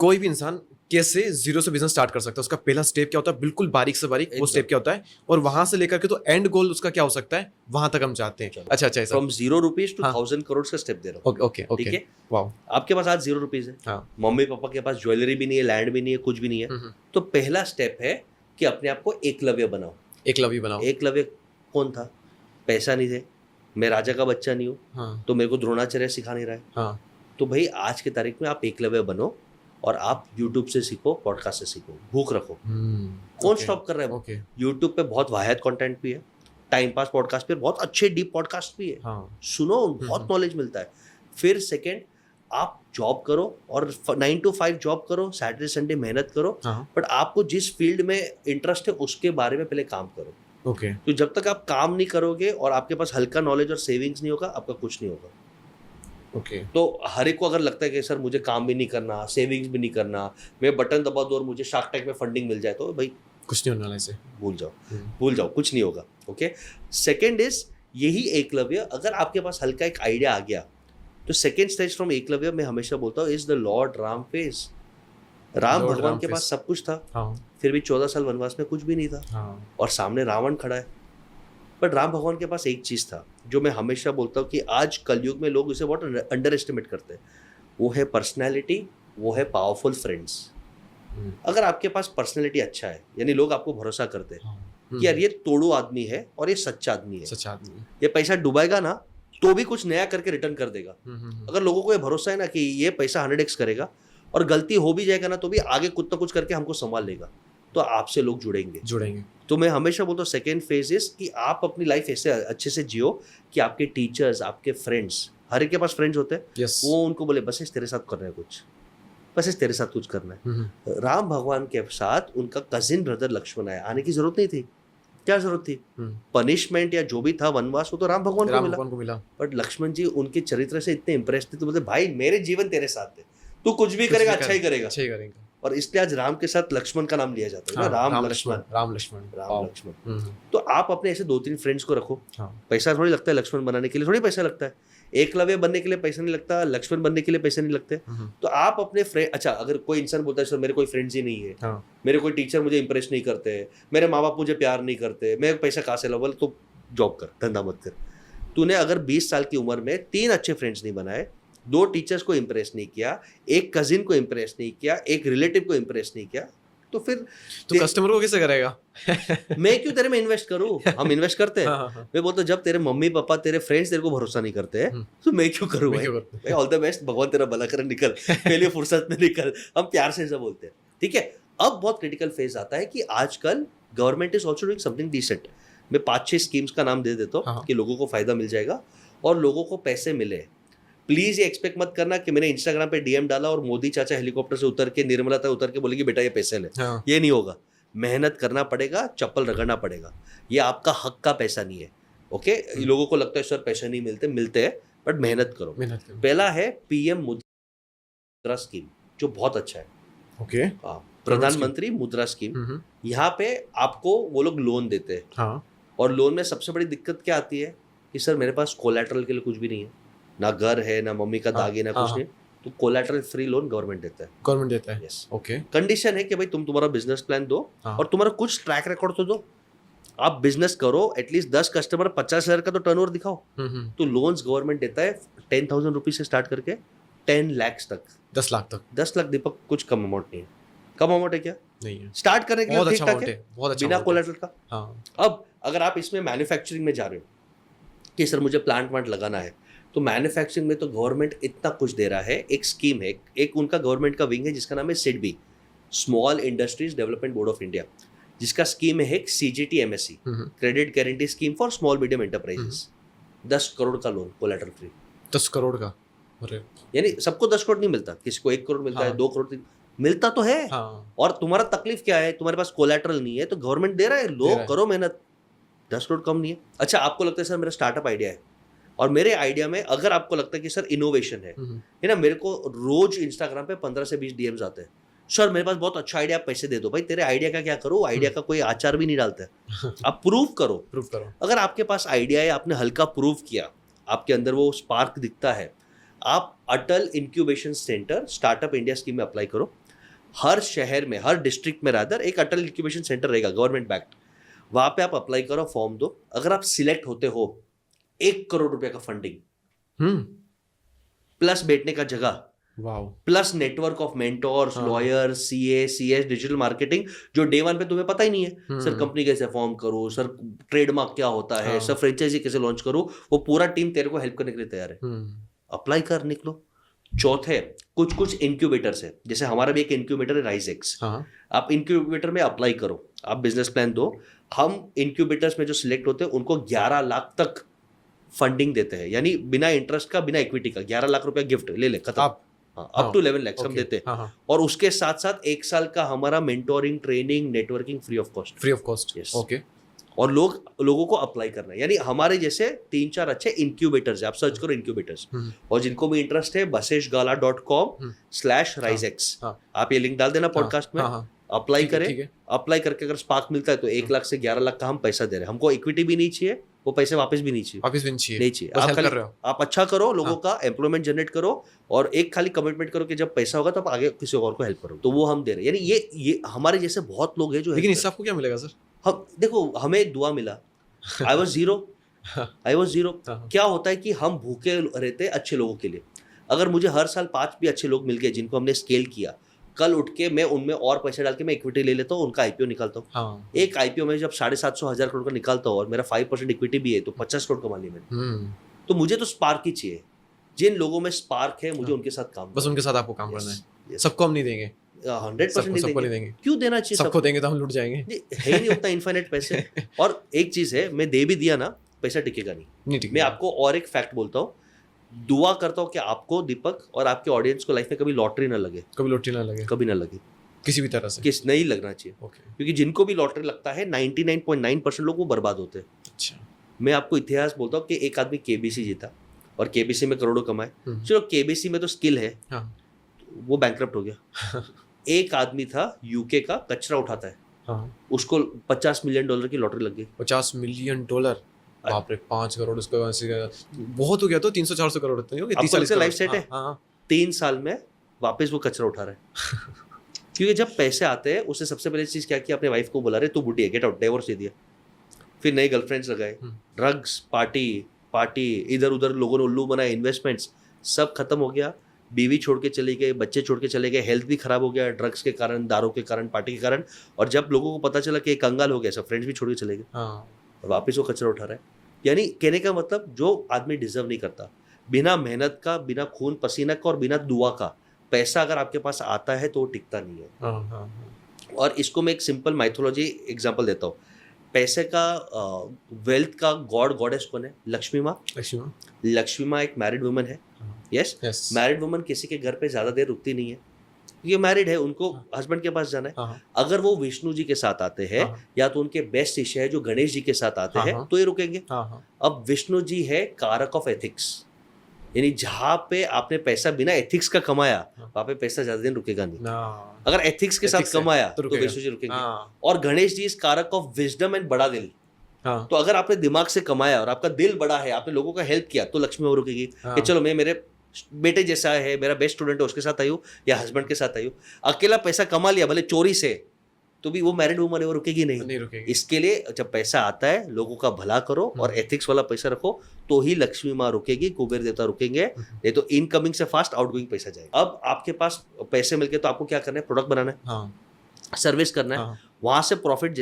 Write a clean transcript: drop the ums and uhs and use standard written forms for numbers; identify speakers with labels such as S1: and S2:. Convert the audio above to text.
S1: कोई भी इंसान कैसे जीरो से बिजनेस स्टार्ट कर सकता है, उसका पहला स्टेप क्या होता है, बिल्कुल बारीक से बारीक वो स्टेप क्या होता है, और वहां से लेकर के तो एंड गोल उसका क्या हो सकता है, वहां तक हम चाहते हैं। अच्छा अच्छा
S2: फ्रॉम ₹0 to
S1: हाँ।
S2: 1000 करोड़ का स्टेप दे रहा हूँ।
S1: ओके ओके ओके,
S2: ठीक है,
S1: वाओ।
S2: आपके पास आज ₹0 है,
S1: हाँ।
S2: मम्मी पापा के पास ज्वेलरी भी नहीं है, लैंड भी नहीं है, कुछ भी नहीं है, तो पहला स्टेप है कि अपने आप को एकलव्य बनाओ।
S1: एकलव्य बनाओ।
S2: एकलव्य कौन था? पैसा नहीं थे, मैं राजा का बच्चा नहीं हूँ,
S1: हाँ
S2: तो मेरे को द्रोणाचार्य सिखा नहीं रहा है।
S1: हाँ।
S2: तो भाई आज की तारीख में आप एकलव्य बनो और आप यूट्यूब से सीखो, पॉडकास्ट से सीखो, भूख रखो। कौन स्टॉप कर रहा है?
S1: ओके।
S2: यूट्यूब पे बहुत वाहियात कंटेंट भी है, टाइम पास पॉडकास्ट पे बहुत अच्छे डीप पॉडकास्ट भी है,
S1: हाँ।
S2: सुनो, बहुत नॉलेज मिलता है। फिर सेकंड, आप जॉब करो और 9 to 5 जॉब करो, सैटरडे संडे मेहनत करो,
S1: हाँ।
S2: बट आपको जिस फील्ड में इंटरेस्ट है उसके बारे में पहले काम करो।
S1: ओके।
S2: तो जब तक आप काम नहीं करोगे और आपके पास हल्का नॉलेज और सेविंग्स नहीं होगा, आपका कुछ नहीं होगा।
S1: ओके।
S2: तो हर एक को अगर लगता है कि सर मुझे काम भी नहीं करना, सेविंग्स भी नहीं करना, मैं बटन दबा दूं और मुझे शार्क टैंक में फंडिंग मिल जाए, तो भाई
S1: कुछ नहीं होने वाला इसे,
S2: भूल जाओ, कुछ नहीं होगा। ओके, सेकंड इज यही एकलव्य। अगर आपके पास हल्का एक आइडिया आ गया, तो सेकंड स्टेज फ्रॉम एकलव्य मैं हमेशा बोलता हूँ is the Lord Ram phase. Ram
S1: Lord
S2: भगवान
S1: Ram
S2: के
S1: phase।
S2: पास सब कुछ था,
S1: हाँ
S2: फिर भी 14 साल वनवास में कुछ भी नहीं था,
S1: हाँ।
S2: और सामने रावण खड़ा है। बट राम भगवान के पास एक चीज था जो मैं हमेशा बोलता हूँ कि आज कलयुग में लोग इसे बहुत अंडर एस्टिमेट करते हैं, वो है पर्सनैलिटी, वो है पावरफुल फ्रेंड्स। अगर आपके पास पर्सनैलिटी अच्छा है, यानी लोग आपको भरोसा करते हैं कि यार ये तोड़ू आदमी है और ये सच्चा आदमी है,
S1: सच्चा आदमी,
S2: ये पैसा डुबाएगा ना तो भी कुछ नया करके रिटर्न कर देगा। अगर लोगों को ये भरोसा है ना कि ये पैसा 100x करेगा और गलती हो भी जाएगा ना तो भी आगे कुछ ना कुछ करके हमको संभाल लेगा, तो आपसे लोग जुड़ेंगे। तो मैं हमेशा बोलता हूँ सेकेंड फेज इज कि आप अपनी लाइफ ऐसे अच्छे से जियो कि आपके टीचर्स, आपके फ्रेंड्स, हर एक के पास फ्रेंड्स होते हैं,
S1: Yes।
S2: वो उनको बोले बस इस तेरे साथ करना है कुछ, बस इस तेरे साथ कुछ करना है। राम भगवान के साथ उनका कजिन ब्रदर लक्ष्मण आया, आने की जरूरत नहीं थी। क्या जरूरत थी? पनिशमेंट या जो भी था वनवास, वो तो राम भगवान को मिला। बट लक्ष्मण जी उनके चरित्र से इतने इंप्रेस थे, तो बोलते भाई मेरे जीवन तेरे साथ है, तू कुछ भी करेगा अच्छा ही करेगा। और इसलिए आज राम के साथ लक्ष्मण का नाम लिया जाता है,
S1: हाँ,
S2: राम लक्ष्मण। तो आप अपने ऐसे 2-3 फ्रेंड्स को रखो। पैसा थोड़ी लगता है लक्ष्मण बनाने के लिए, थोड़ी पैसा लगता है। एकलव्य बनने के लिए पैसा नहीं लगता, लक्ष्मण बनने के लिए पैसे नहीं लगते। तो आप अपने फ्रेंड, अच्छा अगर कोई इंसान बोलता है सर मेरे कोई फ्रेंड्स ही नहीं है, मेरे कोई टीचर मुझे इंप्रेस नहीं करते, मेरे माँ बाप मुझे प्यार नहीं करते, मैं पैसा कहाँ से लाऊं, तो जॉब कर, धंधा मत कर। तूने अगर 20 साल की उम्र में 3 अच्छे फ्रेंड्स नहीं बनाए, 2 टीचर्स को इंप्रेस नहीं किया, एक कजिन को इंप्रेस नहीं किया, एक रिलेटिव को इंप्रेस नहीं किया, तो फिर
S1: तो कस्टमर को कैसे करेगा?
S2: मैं क्यों तेरे में इन्वेस्ट करूं? हम इन्वेस्ट करते हैं। मैं बोलता हूं जब तेरे मम्मी पापा, तेरे फ्रेंड्स तेरे को भरोसा नहीं करते हैं, तो मैं क्यों करूं? भाई ऑल द बेस्ट, भगवान तेरा भला करे, निकल पहले फुर्सत में निकल। हम प्यार से ऐसा बोलते हैं, ठीक है। अब बहुत क्रिटिकल फेज आता है कि आजकल government is also doing something decent. मैं 5-6 स्कीम्स का नाम दे देता हूँ कि लोगों को फायदा मिल जाएगा और लोगों को पैसे मिले। प्लीज ये एक्सपेक्ट मत करना कि मैंने इंस्टाग्राम पे डीएम डाला और मोदी चाचा हेलीकॉप्टर से उतर के, निर्मला तक उतर के बोलेगी बेटा ये पैसे ले। ये नहीं होगा, मेहनत करना पड़ेगा, चप्पल रगड़ना पड़ेगा, ये आपका हक का पैसा नहीं है। ओके, लोगों को लगता है सर पैसे नहीं मिलते हैं, बट मेहनत करो। पहला है पीएम मुद्रा स्कीम, जो बहुत अच्छा है।
S1: ओके,
S2: प्रधानमंत्री मुद्रा स्कीम। यहाँ पे आपको वो लोग लोन देते हैं, और लोन में सबसे बड़ी दिक्कत क्या आती है कि सर मेरे पास कोलैटरल के लिए कुछ भी नहीं है, ना घर है, ना मम्मी का दागी, ना कुछ नहीं, तो कोलैटरल फ्री लोन गवर्नमेंट देता है। Yes, okay. कंडीशन है कि भाई तुम तुम्हारा बिजनेस प्लान दो और तुम्हारा कुछ ट्रैक रिकॉर्ड तो दो। आप बिजनेस करो, एटलीस्ट 10 कस्टमर, 50,000 का तो टर्नओवर दिखाओ। तो लोन्स गवर्नमेंट देता है 10,000 रुपीज से स्टार्ट करके 10 लाख तक,
S1: 10 लाख तक।
S2: 10 लाख दीपक कुछ कम अमाउंट नहीं है। कम अमाउंट है क्या? नहीं है। स्टार्ट करने के लिए
S1: बहुत अच्छा है, बहुत अच्छा,
S2: बिना कोलैटरल का। अब अगर आप इसमें मैन्युफैक्चरिंग में जा रहे हो कि सर मुझे प्लांट वांट लगाना है, तो मैन्युफैक्चरिंग में तो गवर्नमेंट इतना कुछ दे रहा है। एक स्कीम है, एक उनका गवर्नमेंट का विंग है जिसका नाम है SIDBI, small industries development board of India, जिसका स्कीम है CGTMSE, credit guarantee scheme for small medium enterprises. 10 crore का लोन कोलैटरल फ्री।
S1: 10 करोड़ का? अरे,
S2: यानी सबको 10 करोड़ नहीं मिलता, किसी को 1 करोड़ मिलता है, 2 करोड़ मिलता तो है। और तुम्हारा तकलीफ क्या है? तुम्हारे पास कोलैटरल नहीं है, तो गवर्नमेंट दे रहा है, लो करो मेहनत, 10 करोड़ कम नहीं है। अच्छा, आपको लगता है सर मेरा स्टार्टअप आइडिया है, और मेरे आइडिया में अगर आपको लगता है कि सर इनोवेशन है ना, मेरे को रोज इंस्टाग्राम पे 15 से 20 डीएम्स आते हैं, सर मेरे पास बहुत अच्छा आइडिया, पैसे दे दो। भाई तेरे आइडिया का क्या करो? आइडिया का कोई आचार भी नहीं डालता है। आप प्रूव करो। अगर आपके पास आइडिया है, आपने हल्का प्रूव किया, आपके अंदर वो स्पार्क दिखता है, आप Atal incubation centre startup India scheme में अप्लाई करो। हर शहर में, हर डिस्ट्रिक्ट में रादर एक अटल इंक्यूबेशन सेंटर रहेगा, गवर्नमेंट बैक्ड। वहां पे आप अप्लाई करो, फॉर्म दो। अगर आप सिलेक्ट होते हो, 1 करोड़ रुपए का फंडिंग, प्लस बैठने का जगह,
S1: wow,
S2: plus network of mentors, lawyer, CA, CS, digital marketing, जो डे वन पे तुम्हें पता ही नहीं है सर कंपनी कैसे फॉर्म करो, सर ट्रेडमार्क क्या होता है, सर फ्रेंचाइजी कैसे लॉन्च करो, वो पूरा टीम तेरे को हेल्प करने के लिए तैयार है। अप्लाई कर, निकलो। चौथे, कुछ कुछ इंक्यूबेटर्स है, जैसे हमारा भी एक इंक्यूबेटर है राइजेक्स। आप इंक्यूबेटर में अप्लाई करो, आप बिजनेस प्लान दो, हम इंक्यूबेटर्स में जो सिलेक्ट होते हैं उनको 11 लाख तक फंडिंग देते हैं, यानी बिना इंटरेस्ट का, बिना इक्विटी का 11 लाख रुपया गिफ्ट ले ले, खत्म। अप टू 11 लाख हम देते हैं। और उसके साथ साथ 1 साल का हमारा mentoring, training, networking free of cost.
S1: Free of cost,
S2: yes.
S1: Okay.
S2: और लोगों को अप्लाई करना है, यानी हमारे जैसे 3-4 अच्छे इंक्यूबेटर्स है, आप सर्च करो इंक्यूबेटर्स। और जिनको भी इंटरेस्ट है, baseshgala.com/risex, आप ये लिंक डाल देना पॉडकास्ट में, अप्लाई करें। अप्लाई करके अगर स्पार्क मिलता है तो 1 लाख से 11 लाख का हम पैसा दे रहे हैं। हमको इक्विटी भी नहीं चाहिए, वो पैसे वापस भी नहीं चाहिए, नहीं चाहिए। आप अच्छा करो, लोगों का एम्प्लॉयमेंट जनरेट करो, और एक खाली कमिटमेंट करो कि जब पैसा होगा तो आप आगे किसी और को हेल्प करो, तो वो हम दे रहे हैं। यानी ये हमारे जैसे बहुत लोग हैं जो,
S1: लेकिन इससे आपको क्या मिलेगा सर?
S2: हम देखो, हमें दुआ मिला, आई वॉज जीरो। क्या होता है कि हम भूखे रहते हैं अच्छे लोगों के लिए। अगर मुझे हर साल 5 भी अच्छे लोग मिल गए जिनको हमने स्केल किया, कल उठ के मैं उनमें और पैसे डाल के मैं इक्विटी ले लेता हूँ, उनका आईपीओ निकालता हूँ। एक आईपीओ में जब 750-1000 करोड़ का निकालता हूँ और मेरा 5% इक्विटी भी है, तो 50 करोड़ कमा ली मैंने। तो मुझे तो स्पार्क ही चाहिए। जिन लोगों में स्पार्क है, मुझे उनके साथ काम,
S1: बस उनके साथ आपको काम करना है। सबको हम नहीं देंगे,
S2: 100% नहीं देंगे। क्यों देना चाहिए?
S1: सबको देंगे तो हम लूट जाएंगे,
S2: है ही नहीं उतना इनफाइनाइट पैसे। और एक चीज है, मैं दे भी दिया ना, पैसा टिकेगा नहीं। मैं आपको और एक फैक्ट बोलता हूँ, दुआ करता हूँ कि आपको, दीपक, और आपके ऑडियंस को लाइफ में कभी लॉटरी ना लगे,
S1: कभी लॉटरी ना लगे,
S2: कभी ना लगे,
S1: किसी भी तरह से,
S2: किस नहीं लगना चाहिए। क्योंकि जिनको भी लॉटरी लगता है, 99.9% लोग वो बर्बाद होते हैं।
S1: अच्छा।
S2: मैं आपको इतिहास बोलता हूँ कि एक आदमी केबीसी जीता और केबीसी में करोड़ों कमाए। चलो केबीसी में तो स्किल है, वो बैंकरप्ट हो गया। एक आदमी था यूके का, कचरा उठाता है, उसको $50 मिलियन की लॉटरी लग गई।
S1: $50 मिलियन, बाप रे, 5 करोड़, उसको बहुत हो गया। तो 300-400 करोड़ होते हैं, 30-40
S2: लाइफ सेट है। 3 साल में वापस वो कचरा उठा रहा है। क्योंकि जब पैसे आते हैं, उसने सबसे पहले चीज क्या की, अपने वाइफ को बुला रहे, तू बुढ़ी है, गेट आउट, डिवोर्स दे दिया। फिर नए गर्लफ्रेंड्स लगाए, ड्रग्स, पार्टी, इधर उधर लोगों ने उल्लू बनाए, इन्वेस्टमेंट्स सब खत्म हो गया। बीवी छोड़ के चली गई, बच्चे छोड़ के चले गए, हेल्थ भी खराब हो गया ड्रग्स के कारण, दारू के कारण, पार्टी के कारण। और जब लोगों को पता चला कि एक कंगाल हो गया, सब फ्रेंड्स भी छोड़ के चले गए, वापस वो कचरा उठा रहा है। यानी कहने का मतलब, जो आदमी डिजर्व नहीं करता, बिना मेहनत का, बिना खून पसीना का और बिना दुआ का पैसा अगर आपके पास आता है तो वो टिकता नहीं है। और इसको मैं एक सिंपल माइथोलॉजी एग्जांपल देता हूँ। पैसे का, वेल्थ का गॉड गॉडेस कौन है? लक्ष्मी माँ। लक्ष्मी माँ एक मैरिड वुमन है। यस, मैरिड वुमन किसी के घर पे ज्यादा देर रुकती नहीं है, ये मैरिड है, उनको हस्बैंड के पास जाना है। अगर वो विष्णु जी के साथ आते हैं, या तो उनके बेस्ट शिष्य है जो गणेश जी के साथ आते हैं, तो ये रुकेंगे। अब विष्णु जी है कारक ऑफ एथिक्स, यानी जहां पे आपने पैसा बिना एथिक्स का कमाया, वहां पे पैसा ज्यादा दिन रुकेगा नहीं। अगर एथिक्स के साथ कमाया तो विष्णु जी रुकेंगे। और गणेश जी इस कारक ऑफ विजडम एंड बड़ा दिल। तो अगर आपने दिमाग से कमाया और आपका दिल बड़ा है, आपने लोगों का हेल्प किया, तो लक्ष्मी वो रुकेगी कि चलो मैं मेरे बेटे जैसा है, मेरा बेस्ट स्टूडेंट है, उसके साथ आई हूँ, या हस्बैंड के साथ आई हूँ। अकेला पैसा कमा लिया भले चोरी से, तो भी वो मैरिड वुमन है, वो रुकेगी नहीं रुकेगी। इसके लिए जब पैसा आता है, लोगों का भला करो और एथिक्स वाला पैसा रखो, तो ही लक्ष्मी माँ रुकेगी, कुबेर देवता रुकेंगे। नहीं तो इनकमिंग से फास्ट आउटगोइंग पैसा जाएगा। अब आपके पास पैसे मिल गए तो आपको क्या करना है? प्रोडक्ट बनाना है, सर्विस करना है, वहां से प्रॉफिट जैसे